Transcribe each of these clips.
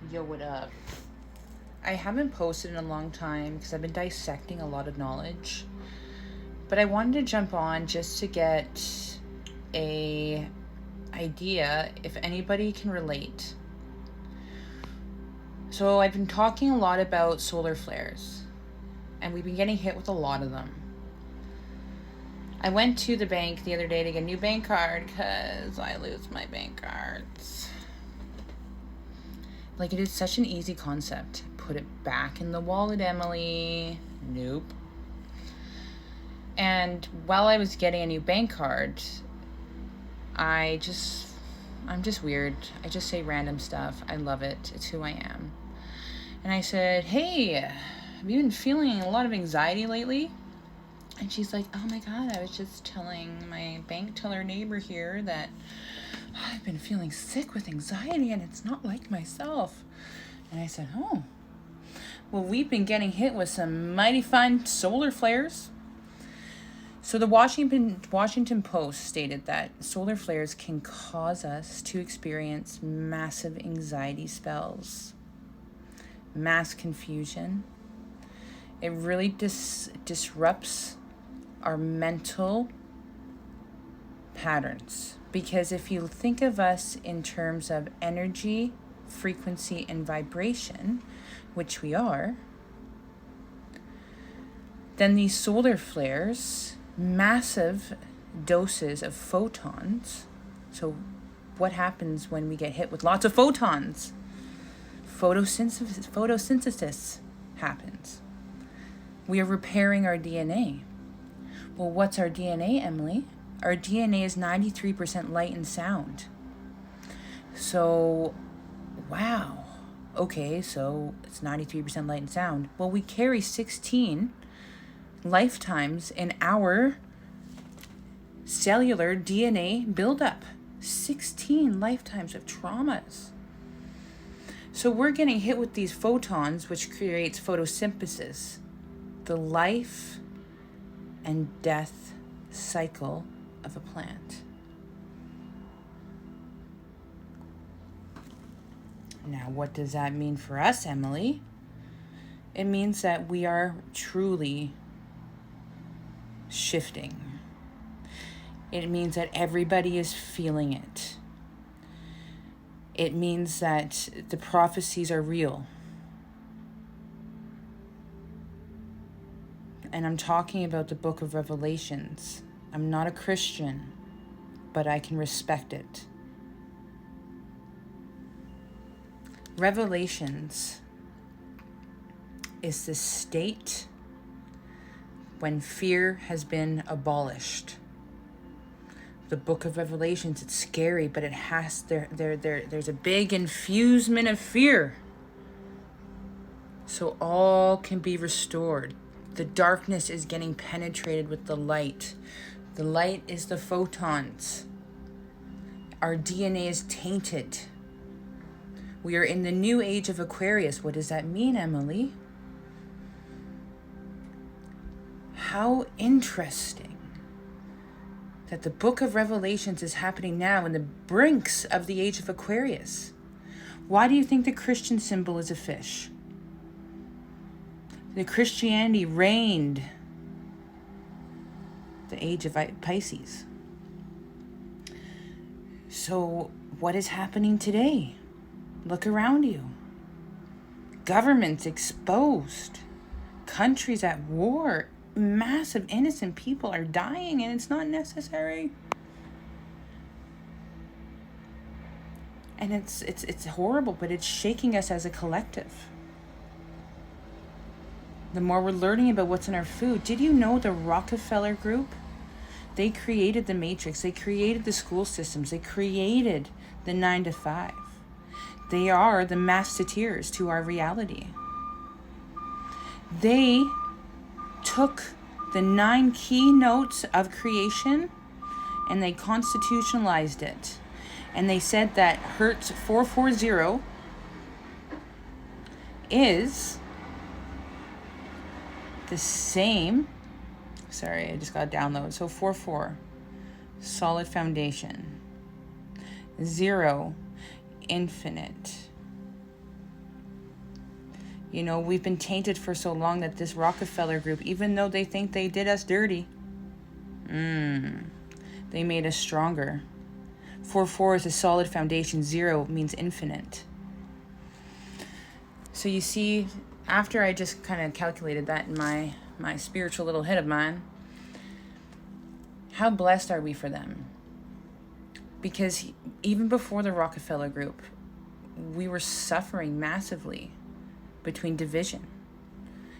Yo, what up? I haven't posted in a long time because I've been dissecting a lot of knowledge. But I wanted to jump on just to get a idea if anybody can relate. So I've been talking a lot about solar flares, and we've been getting hit with a lot of them. I went to the bank the other day to get a new bank card because I lose my bank cards. Like, it is such an easy concept. Put it back in the wallet, Emily. Nope. And while I was getting a new bank card, I'm just weird. I just say random stuff. I love it. It's who I am. And I said, hey, have you been feeling a lot of anxiety lately? And she's like, oh my God, I was just telling my bank teller neighbor here that I've been feeling sick with anxiety and it's not like myself. And I said, oh, well, we've been getting hit with some mighty fine solar flares. So the Washington Post stated that solar flares can cause us to experience massive anxiety spells, mass confusion. It really disrupts our mental patterns. Because if you think of us in terms of energy, frequency, and vibration, which we are, then these solar flares, massive doses of photons. So what happens when we get hit with lots of photons? Photosynthesis happens. We are repairing our DNA. Well, what's our DNA, Emily? Our DNA is 93% light and sound. So, wow. Okay, so it's 93% light and sound. Well, we carry 16 lifetimes in our cellular DNA buildup. 16 lifetimes of traumas. So we're getting hit with these photons, which creates photosynthesis, the life and death cycle of a plant. Now, what does that mean for us, Emily? It means that we are truly shifting. It means that everybody is feeling it. It means that the prophecies are real. And I'm talking about the book of Revelations. I'm not a Christian, but I can respect it. Revelations is the state when fear has been abolished. The book of Revelations, it's scary, but it has there's a big infusement of fear. So all can be restored. The darkness is getting penetrated with the light. The light is the photons. Our DNA is tainted. We are in the new age of Aquarius. What does that mean, Emily? How interesting that the book of Revelations is happening now in the brinks of the age of Aquarius. Why do you think the Christian symbol is a fish? The Christianity reigned the age of Pisces. So what is happening today? Look around you. Governments exposed. Countries at war. Massive innocent people are dying and it's not necessary. And it's horrible, but it's shaking us as a collective. The more we're learning about what's in our food. Did you know the Rockefeller Group? They created the Matrix. They created the school systems. They created the 9 to 5. They are the masseteers to our reality. They took the 9 keynotes of creation and they constitutionalized it. And they said that Hertz 440 is the same. Sorry, I just got a download. So 4-4, solid foundation. 0, infinite. You know, we've been tainted for so long that this Rockefeller group, even though they think they did us dirty, they made us stronger. 4-4 is a solid foundation. 0 means infinite. So you see, after I just kind of calculated that in my spiritual little head of mine, how blessed are we for them? Because even before the Rockefeller group, we were suffering massively between division.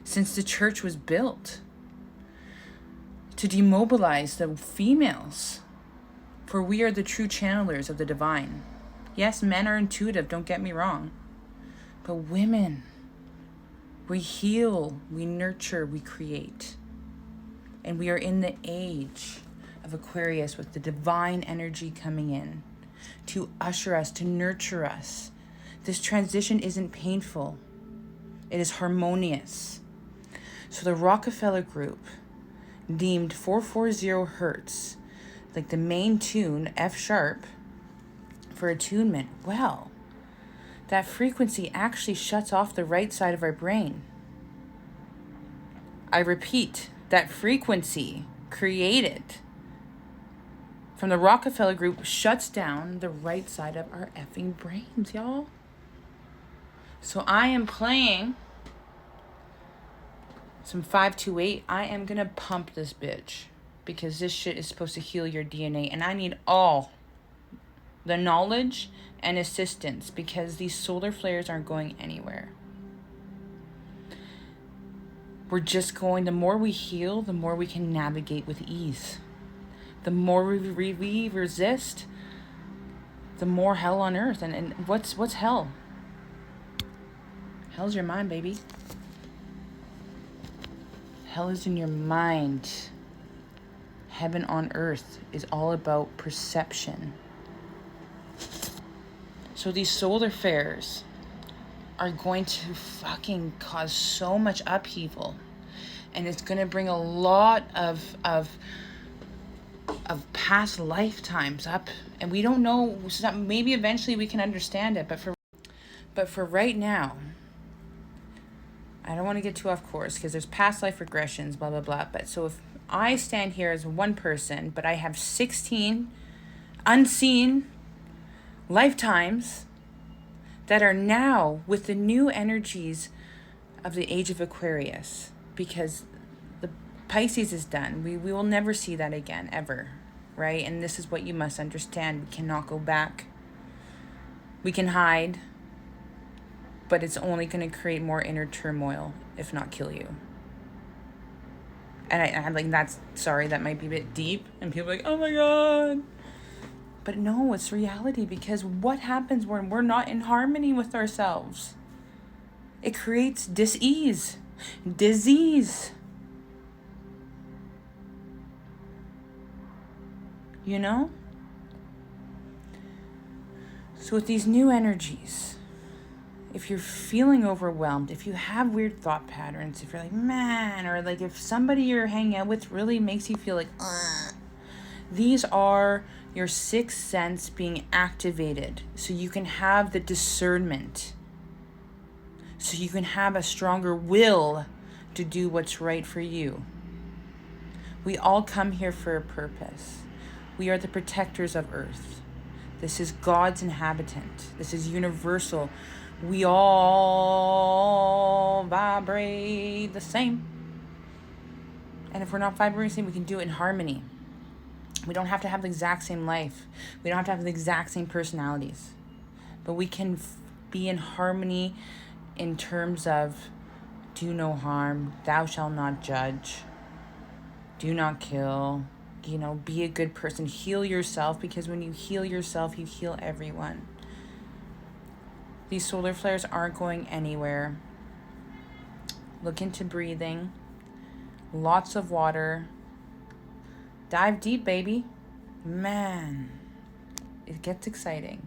Since the church was built to demobilize the females, for we are the true channelers of the divine. Yes, men are intuitive, don't get me wrong. But women, we heal, we nurture, we create. And we are in the age of Aquarius with the divine energy coming in to usher us, to nurture us. This transition isn't painful. It is harmonious. So the Rockefeller group deemed 440 hertz, like the main tune, F sharp, for attunement. Well, that frequency actually shuts off the right side of our brain. I repeat, that frequency created from the Rockefeller group shuts down the right side of our effing brains, y'all. So I am playing some 528. I am going to pump this bitch because this shit is supposed to heal your DNA. And I need all the knowledge and assistance because these solar flares aren't going anywhere. We're just going, the more we heal, the more we can navigate with ease. The more we resist, the more hell on earth. And what's hell? Hell's your mind, baby. Hell is in your mind. Heaven on earth is all about perception. So these solar flares are going to fucking cause so much upheaval. And it's going to bring a lot of past lifetimes up. And we don't know, maybe eventually we can understand it. But for right now, I don't want to get too off course because there's past life regressions, blah, blah, blah. But so if I stand here as one person, but I have 16 unseen lifetimes that are now with the new energies of the age of Aquarius, because the Pisces is done. We will never see that again, ever, right? And this is what you must understand. We cannot go back. We can hide, but it's only going to create more inner turmoil, if not kill you. And I'm like, that might be a bit deep, and people are like, oh my God. But no, it's reality, because what happens when we're not in harmony with ourselves? It creates dis-ease, disease. You know? So with these new energies, if you're feeling overwhelmed, if you have weird thought patterns, if you're like, man, or like if somebody you're hanging out with really makes you feel like, these are your sixth sense being activated so you can have the discernment, so you can have a stronger will to do what's right for you. We all come here for a purpose. We are the protectors of Earth. This is God's inhabitant. This is universal. We all vibrate the same. And if we're not vibrating the same, we can do it in harmony. We don't have to have the exact same life. We don't have to have the exact same personalities. But we can be in harmony in terms of do no harm, thou shalt not judge, do not kill, be a good person, heal yourself, because when you heal yourself, you heal everyone. These solar flares aren't going anywhere. Look into breathing. Lots of water. Dive deep, baby. Man, it gets exciting.